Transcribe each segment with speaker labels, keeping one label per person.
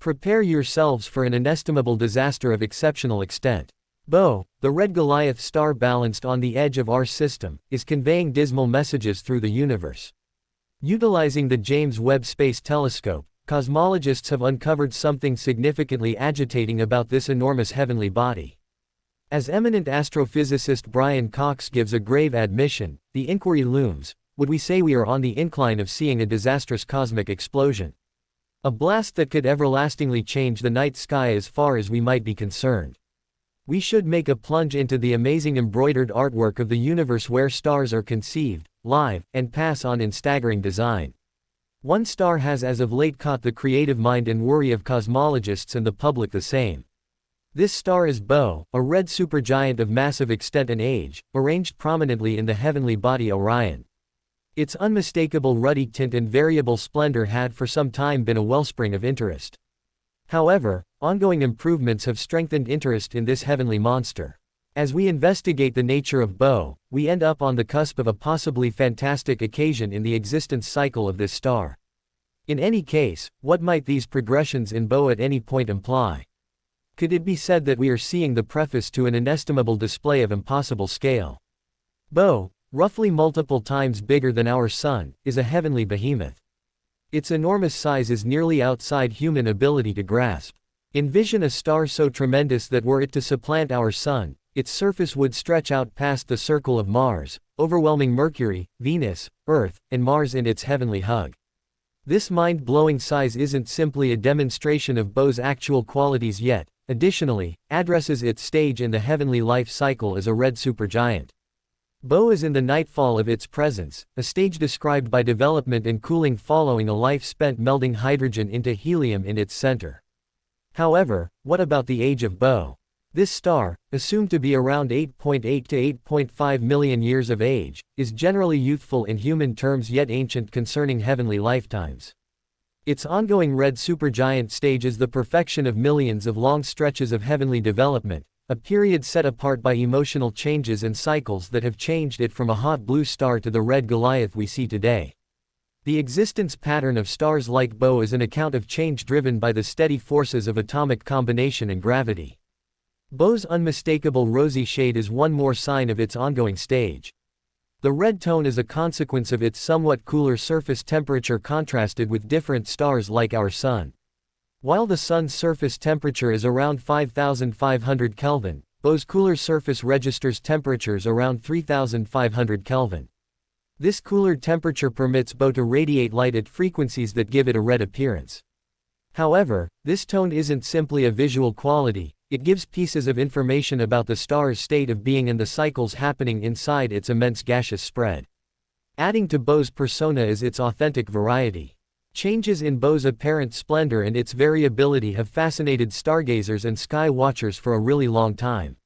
Speaker 1: Prepare yourselves for an inestimable disaster of exceptional extent. Bo, the red Goliath star balanced on the edge of our system, is conveying dismal messages through the universe. Utilizing the James Webb Space Telescope, cosmologists have uncovered something significantly agitating about this enormous heavenly body. As eminent astrophysicist Brian Cox gives a grave admission, the inquiry looms: would we say we are on the incline of seeing a disastrous cosmic explosion? A blast that could everlastingly change the night sky as far as we might be concerned. We should make a plunge into the amazing embroidered artwork of the universe where stars are conceived, live, and pass on in staggering design. One star has as of late caught the creative mind and worry of cosmologists and the public the same. This star is Bo, a red supergiant of massive extent and age, arranged prominently in the heavenly body Orion. Its unmistakable ruddy tint and variable splendor had for some time been a wellspring of interest. However, ongoing improvements have strengthened interest in this heavenly monster. As we investigate the nature of Bo, we end up on the cusp of a possibly fantastic occasion in the existence cycle of this star. In any case, what might these progressions in Bo at any point imply? Could it be said that we are seeing the preface to an inestimable display of impossible scale? Bo, roughly multiple times bigger than our Sun, is a heavenly behemoth. Its enormous size is nearly outside human ability to grasp. Envision a star so tremendous that were it to supplant our Sun, its surface would stretch out past the circle of Mars, overwhelming Mercury, Venus, Earth, and Mars in its heavenly hug. This mind-blowing size isn't simply a demonstration of Bo's actual qualities yet. Additionally, addresses its stage in the heavenly life cycle as a red supergiant. Bo is in the nightfall of its presence, a stage described by development and cooling following a life spent melding hydrogen into helium in its center. However, what about the age of Bo? This star, assumed to be around 8.8 to 8.5 million years of age, is generally youthful in human terms yet ancient concerning heavenly lifetimes. Its ongoing red supergiant stage is the perfection of millions of long stretches of heavenly development, a period set apart by emotional changes and cycles that have changed it from a hot blue star to the red Goliath we see today. The existence pattern of stars like Bo is an account of change driven by the steady forces of atomic combination and gravity. Bo's unmistakable rosy shade is one more sign of its ongoing stage. The red tone is a consequence of its somewhat cooler surface temperature contrasted with different stars like our Sun. While the Sun's surface temperature is around 5,500 Kelvin, Bo's cooler surface registers temperatures around 3,500 Kelvin. This cooler temperature permits Bo to radiate light at frequencies that give it a red appearance. However, this tone isn't simply a visual quality, it gives pieces of information about the star's state of being and the cycles happening inside its immense gaseous spread. Adding to Bo's persona is its authentic variety. Changes in Bo's apparent splendor and its variability have fascinated stargazers and sky watchers for a really long time.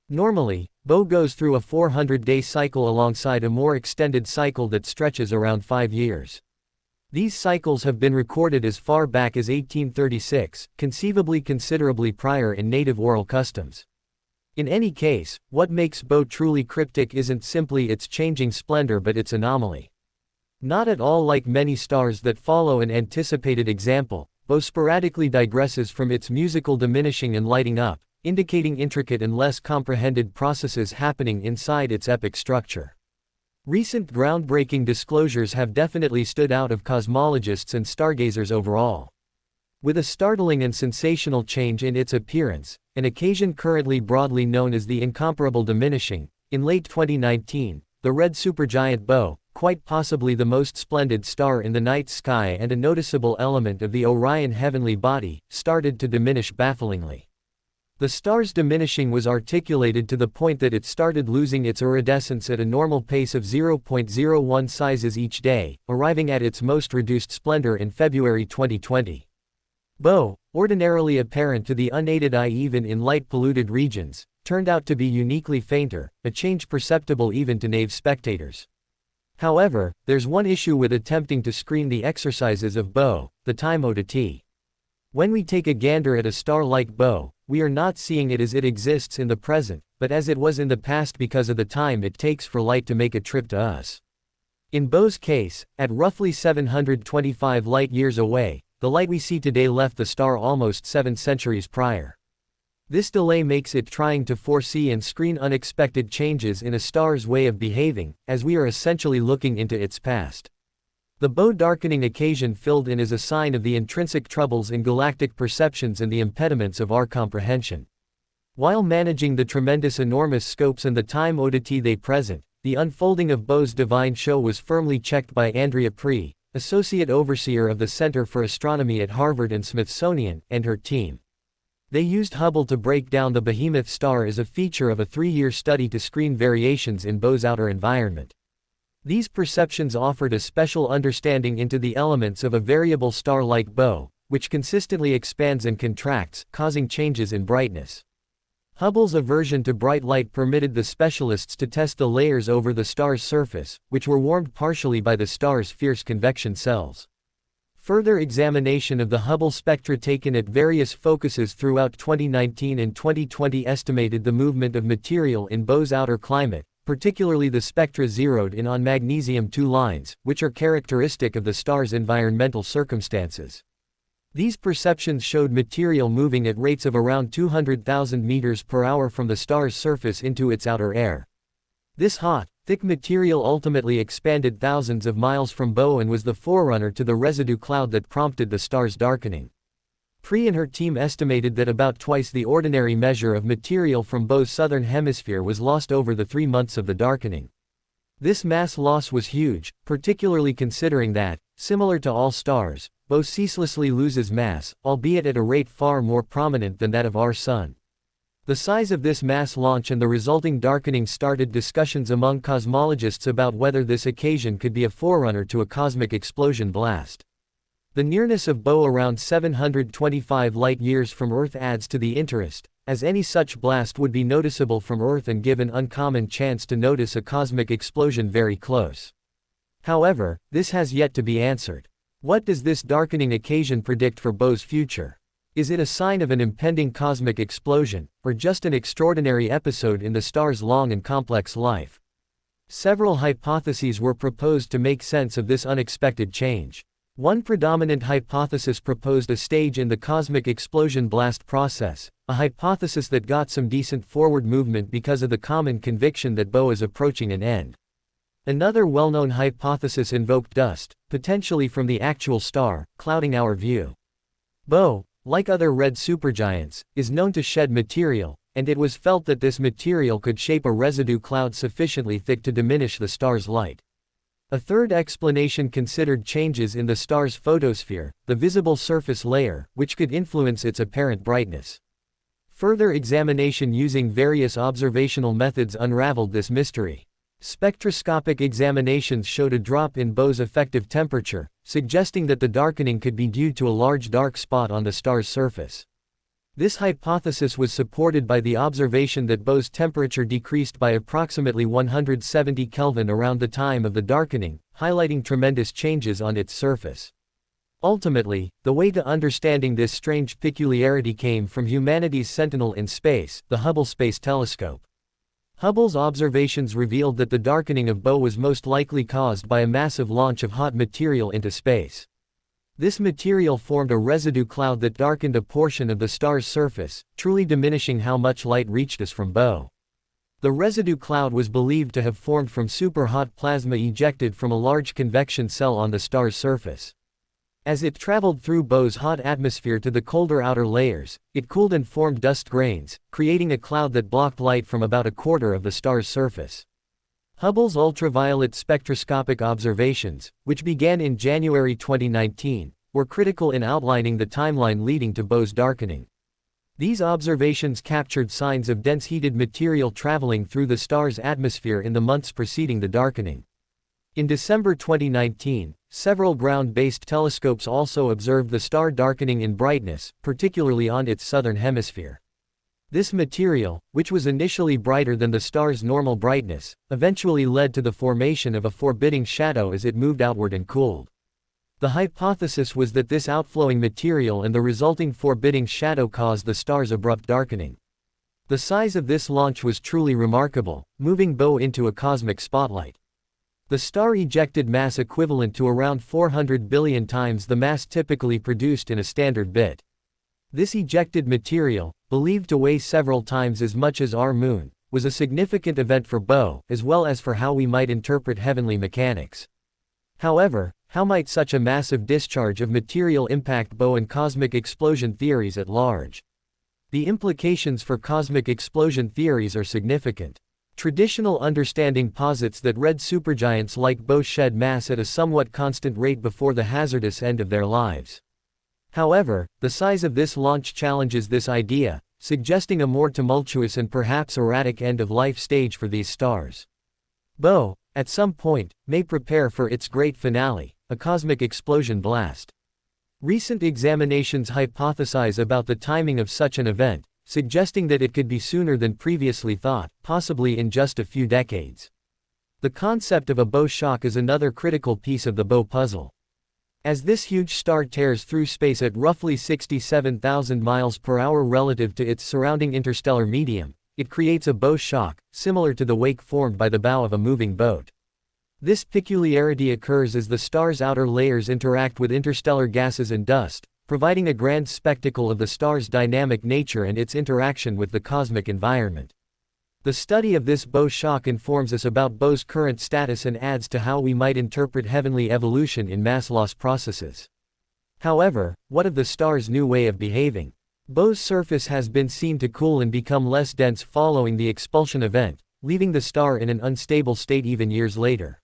Speaker 1: Normally, Bo goes through a 400-day cycle alongside a more extended cycle that stretches around 5 years. These cycles have been recorded as far back as 1836, conceivably considerably prior in native oral customs. In any case, what makes Bo truly cryptic isn't simply its changing splendor but its anomaly. Not at all like many stars that follow an anticipated example, Bo sporadically digresses from its musical diminishing and lighting up, indicating intricate and less comprehended processes happening inside its epic structure. Recent groundbreaking disclosures have definitely stood out of cosmologists and stargazers overall. With a startling and sensational change in its appearance, an occasion currently broadly known as the incomparable diminishing, in late 2019, the red supergiant Bo, quite possibly the most splendid star in the night sky and a noticeable element of the Orion heavenly body, started to diminish bafflingly. The star's diminishing was articulated to the point that it started losing its iridescence at a normal pace of 0.01 sizes each day, arriving at its most reduced splendor in February 2020. Bo, ordinarily apparent to the unaided eye even in light-polluted regions, turned out to be uniquely fainter, a change perceptible even to naive spectators. However, there's one issue with attempting to screen the exercises of Bo, the time oddity. When we take a gander at a star like Bo, we are not seeing it as it exists in the present, but as it was in the past because of the time it takes for light to make a trip to us. In Bo's case, at roughly 725 light-years away, the light we see today left the star almost 7 centuries prior. This delay makes it trying to foresee and screen unexpected changes in a star's way of behaving, as we are essentially looking into its past. The Bow darkening occasion filled in is a sign of the intrinsic troubles in galactic perceptions and the impediments of our comprehension. While managing the tremendous enormous scopes and the time oddity they present, the unfolding of Bow's divine show was firmly checked by Andrea Pree, Associate Overseer of the Center for Astronomy at Harvard and Smithsonian, and her team. They used Hubble to break down the behemoth star as a feature of a 3-year study to screen variations in Bow's outer environment. These perceptions offered a special understanding into the elements of a variable star like Bow, which consistently expands and contracts, causing changes in brightness. Hubble's aversion to bright light permitted the specialists to test the layers over the star's surface, which were warmed partially by the star's fierce convection cells. Further examination of the Hubble spectra taken at various focuses throughout 2019 and 2020 estimated the movement of material in Bow's outer climate, particularly the spectra zeroed in on magnesium-2 lines, which are characteristic of the star's environmental circumstances. These perceptions showed material moving at rates of around 200,000 meters per hour from the star's surface into its outer air. This hot, thick material ultimately expanded thousands of miles from Bow and was the forerunner to the residue cloud that prompted the star's darkening. Pree and her team estimated that about twice the ordinary measure of material from Bow's southern hemisphere was lost over the 3 months of the darkening. This mass loss was huge, particularly considering that, similar to all stars, Bow ceaselessly loses mass, albeit at a rate far more prominent than that of our Sun. The size of this mass launch and the resulting darkening started discussions among cosmologists about whether this occasion could be a forerunner to a cosmic explosion blast. The nearness of Bow around 725 light-years from Earth adds to the interest, as any such blast would be noticeable from Earth and give an uncommon chance to notice a cosmic explosion very close. However, this has yet to be answered. What does this darkening occasion predict for Bow's future? Is it a sign of an impending cosmic explosion, or just an extraordinary episode in the star's long and complex life? Several hypotheses were proposed to make sense of this unexpected change. One predominant hypothesis proposed a stage in the cosmic explosion blast process, a hypothesis that got some decent forward movement because of the common conviction that Bow is approaching an end. Another well-known hypothesis invoked dust, potentially from the actual star, clouding our view. Bow, like other red supergiants, is known to shed material, and it was felt that this material could shape a residue cloud sufficiently thick to diminish the star's light. A third explanation considered changes in the star's photosphere, the visible surface layer, which could influence its apparent brightness. Further examination using various observational methods unraveled this mystery. Spectroscopic examinations showed a drop in Bow's effective temperature, suggesting that the darkening could be due to a large dark spot on the star's surface. This hypothesis was supported by the observation that Bow's temperature decreased by approximately 170 Kelvin around the time of the darkening, highlighting tremendous changes on its surface. Ultimately, the way to understanding this strange peculiarity came from humanity's sentinel in space, the Hubble Space Telescope. Hubble's observations revealed that the darkening of Bow was most likely caused by a massive launch of hot material into space. This material formed a residue cloud that darkened a portion of the star's surface, truly diminishing how much light reached us from Bow. The residue cloud was believed to have formed from super-hot plasma ejected from a large convection cell on the star's surface. As it traveled through Bow's hot atmosphere to the colder outer layers, it cooled and formed dust grains, creating a cloud that blocked light from about a quarter of the star's surface. Hubble's ultraviolet spectroscopic observations, which began in January 2019, were critical in outlining the timeline leading to Bow's darkening. These observations captured signs of dense heated material traveling through the star's atmosphere in the months preceding the darkening. In December 2019, several ground-based telescopes also observed the star darkening in brightness, particularly on its southern hemisphere. This material, which was initially brighter than the star's normal brightness, eventually led to the formation of a forbidding shadow as it moved outward and cooled. The hypothesis was that this outflowing material and the resulting forbidding shadow caused the star's abrupt darkening. The size of this launch was truly remarkable, moving Bow into a cosmic spotlight. The star ejected mass equivalent to around 400 billion times the mass typically produced in a standard bit. This ejected material, believed to weigh several times as much as our Moon, was a significant event for Bow, as well as for how we might interpret heavenly mechanics. However, how might such a massive discharge of material impact Bow and cosmic explosion theories at large? The implications for cosmic explosion theories are significant. Traditional understanding posits that red supergiants like Bow shed mass at a somewhat constant rate before the hazardous end of their lives. However, the size of this launch challenges this idea, suggesting a more tumultuous and perhaps erratic end-of-life stage for these stars. Bow, at some point, may prepare for its great finale, a cosmic explosion blast. Recent examinations hypothesize about the timing of such an event, suggesting that it could be sooner than previously thought, possibly in just a few decades. The concept of a Bow shock is another critical piece of the Bow puzzle. As this huge star tears through space at roughly 67,000 miles per hour relative to its surrounding interstellar medium, it creates a Bow shock, similar to the wake formed by the bow of a moving boat. This peculiarity occurs as the star's outer layers interact with interstellar gases and dust, providing a grand spectacle of the star's dynamic nature and its interaction with the cosmic environment. The study of this Bow shock informs us about Bow's current status and adds to how we might interpret heavenly evolution in mass loss processes. However, what of the star's new way of behaving? Bow's surface has been seen to cool and become less dense following the expulsion event, leaving the star in an unstable state even years later.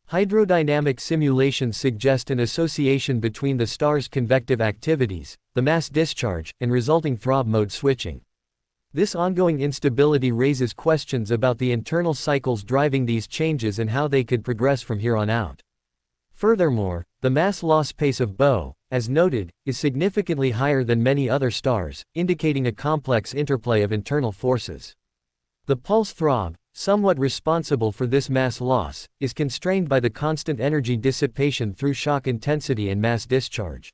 Speaker 1: Hydrodynamic simulations suggest an association between the star's convective activities, the mass discharge, and resulting throb mode switching. This ongoing instability raises questions about the internal cycles driving these changes and how they could progress from here on out. Furthermore, the mass loss pace of Bow, as noted, is significantly higher than many other stars, indicating a complex interplay of internal forces. The pulse throb, somewhat responsible for this mass loss, is constrained by the constant energy dissipation through shock intensity and mass discharge.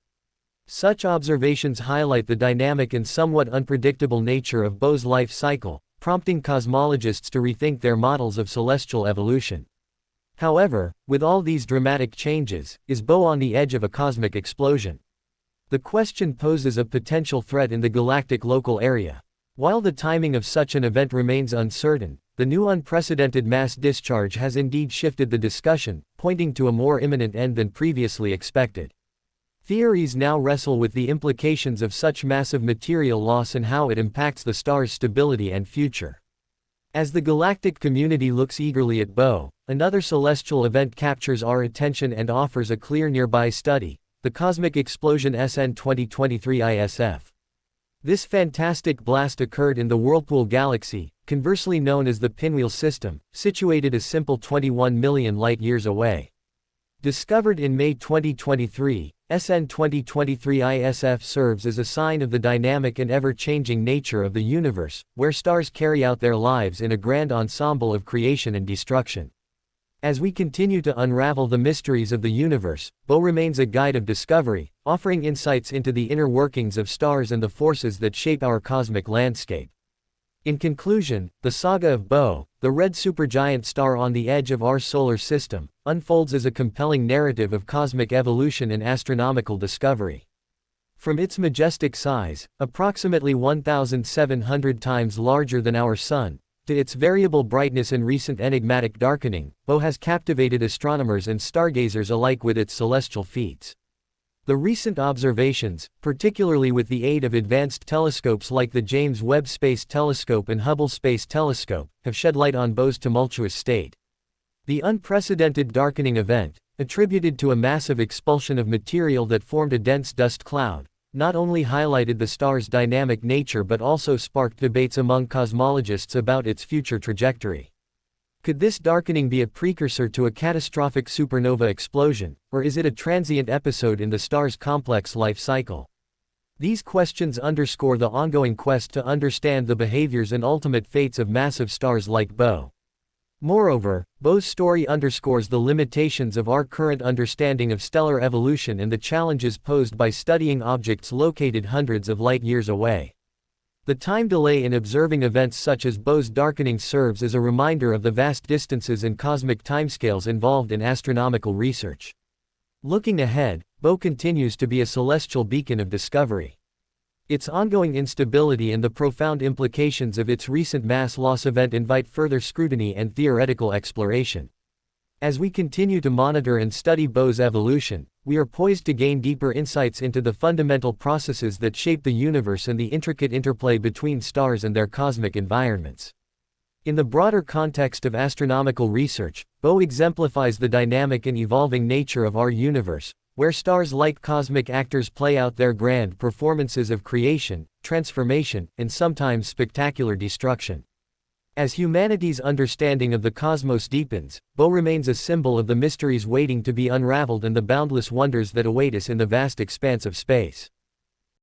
Speaker 1: Such observations highlight the dynamic and somewhat unpredictable nature of Bow's life cycle, prompting cosmologists to rethink their models of celestial evolution. However, with all these dramatic changes, is Bow on the edge of a cosmic explosion? The question poses a potential threat in the galactic local area. While the timing of such an event remains uncertain, the new unprecedented mass discharge has indeed shifted the discussion, pointing to a more imminent end than previously expected. Theories now wrestle with the implications of such massive material loss and how it impacts the star's stability and future. As the galactic community looks eagerly at Bow, another celestial event captures our attention and offers a clear nearby study, the cosmic explosion SN 2023 ISF. This fantastic blast occurred in the Whirlpool Galaxy, conversely known as the Pinwheel System, situated a simple 21 million light-years away. Discovered in May 2023, SN 2023 ISF serves as a sign of the dynamic and ever-changing nature of the universe, where stars carry out their lives in a grand ensemble of creation and destruction. As we continue to unravel the mysteries of the universe, Bow remains a guide of discovery, offering insights into the inner workings of stars and the forces that shape our cosmic landscape. In conclusion, the saga of Bow, the red supergiant star on the edge of our solar system, unfolds as a compelling narrative of cosmic evolution and astronomical discovery. From its majestic size, approximately 1,700 times larger than our Sun, to its variable brightness and recent enigmatic darkening, Bow has captivated astronomers and stargazers alike with its celestial feats. The recent observations, particularly with the aid of advanced telescopes like the James Webb Space Telescope and Hubble Space Telescope, have shed light on Bow's tumultuous state. The unprecedented darkening event, attributed to a massive expulsion of material that formed a dense dust cloud, not only highlighted the star's dynamic nature but also sparked debates among cosmologists about its future trajectory. Could this darkening be a precursor to a catastrophic supernova explosion, or is it a transient episode in the star's complex life cycle? These questions underscore the ongoing quest to understand the behaviors and ultimate fates of massive stars like Bow. Moreover, Bow's story underscores the limitations of our current understanding of stellar evolution and the challenges posed by studying objects located hundreds of light-years away. The time delay in observing events such as Bo's darkening serves as a reminder of the vast distances and cosmic timescales involved in astronomical research. Looking ahead, Bo continues to be a celestial beacon of discovery. Its ongoing instability and the profound implications of its recent mass loss event invite further scrutiny and theoretical exploration. As we continue to monitor and study Bo's evolution, we are poised to gain deeper insights into the fundamental processes that shape the universe and the intricate interplay between stars and their cosmic environments. In the broader context of astronomical research, Bo exemplifies the dynamic and evolving nature of our universe, where stars like cosmic actors play out their grand performances of creation, transformation, and sometimes spectacular destruction. As humanity's understanding of the cosmos deepens, Bo remains a symbol of the mysteries waiting to be unraveled and the boundless wonders that await us in the vast expanse of space.